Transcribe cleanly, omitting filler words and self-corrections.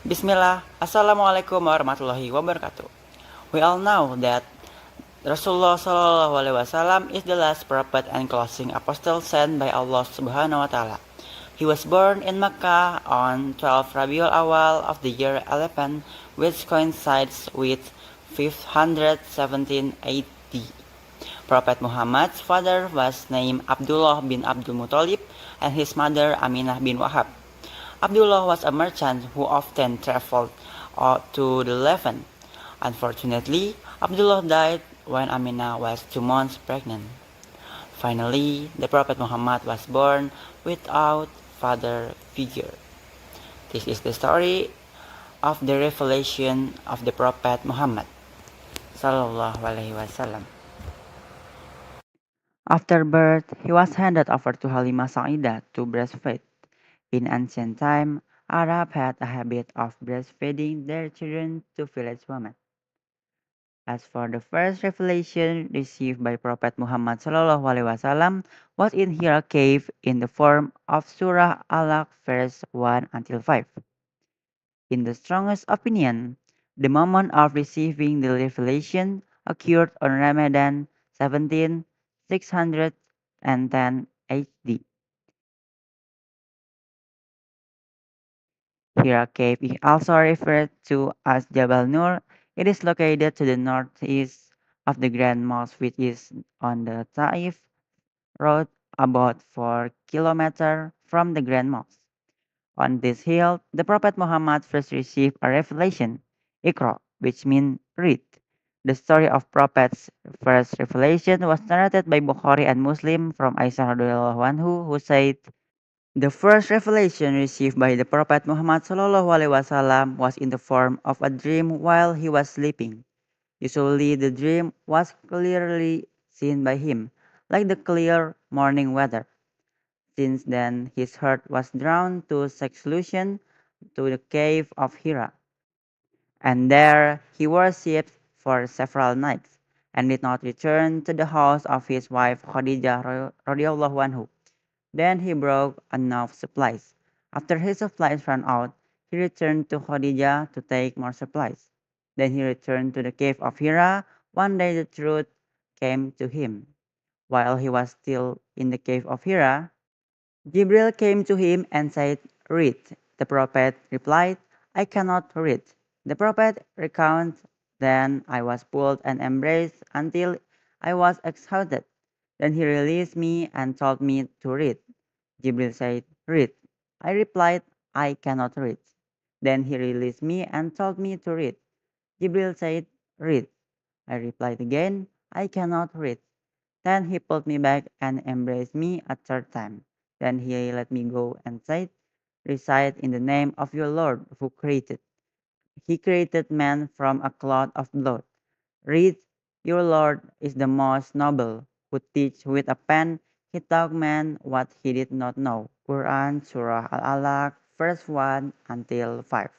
Bismillah, Assalamualaikum warahmatullahi wabarakatuh. We all know that Rasulullah Shalallahu alaihi wassalam is the last prophet and closing apostle sent by Allah Subhanahu wa taala. He was born in Mecca on 12 Rabiul Awal of the year 11, which coincides with 517 AD. Prophet Muhammad's father was named Abdullah bin Abdul Muttalib and his mother Aminah bin Wahab. Abdullah was a merchant who often traveled to the Levant. Unfortunately, Abdullah died when Aminah was 2 months pregnant. Finally, the Prophet Muhammad was born without father figure. This is the story of the revelation of the Prophet Muhammad Sallallahu alaihi wasallam. After birth, he was handed over to Halimah Sa'idah to breastfeed. In ancient time, Arab had a habit of breastfeeding their children to village women. As for the first revelation received by Prophet Muhammad Shalallahu alaihi wasallam was in Hira cave in the form of Surah Alaq verse 1 until 5. In the strongest opinion, the moment of receiving the revelation occurred on Ramadan 17, 610 AD. Hira Cave is also referred to as Jabal Nur. It is located to the northeast of the Grand Mosque, which is on the Taif road about 4 kilometers from the Grand Mosque. On this hill, the Prophet Muhammad first received a revelation, Iqra, which means read. The story of Prophet's first revelation was narrated by Bukhari and Muslim from Aisyah radhiyallahu anhu, who said, the first revelation received by the Prophet Muhammad Shalallahu alaihi wasallam was in the form of a dream while he was sleeping. Usually the dream was clearly seen by him, like the clear morning weather. Since then his heart was drawn to seclusion to the cave of Hira, and there he worshipped for several nights, and did not return to the house of his wife Khadijah radhiyallahu anhu. Then he broke enough supplies. After his supplies ran out, he returned to Khadijah to take more supplies. Then he returned to the cave of Hira. One day the truth came to him. While he was still in the cave of Hira, Jibril came to him and said, read. The prophet replied, I cannot read. The prophet recounts, then I was pulled and embraced until I was exhausted. Then he released me and told me to read. Jibril said, read. I replied, I cannot read. Then he released me and told me to read. Jibril said, read. I replied again, I cannot read. Then he pulled me back and embraced me a third time. Then he let me go and said, recite in the name of your Lord who created. He created man from a clot of blood. Read, your Lord is the most noble, who teach with a pen, he taught man what he did not know. Quran Surah Al-Alaq, verse 1 until 5.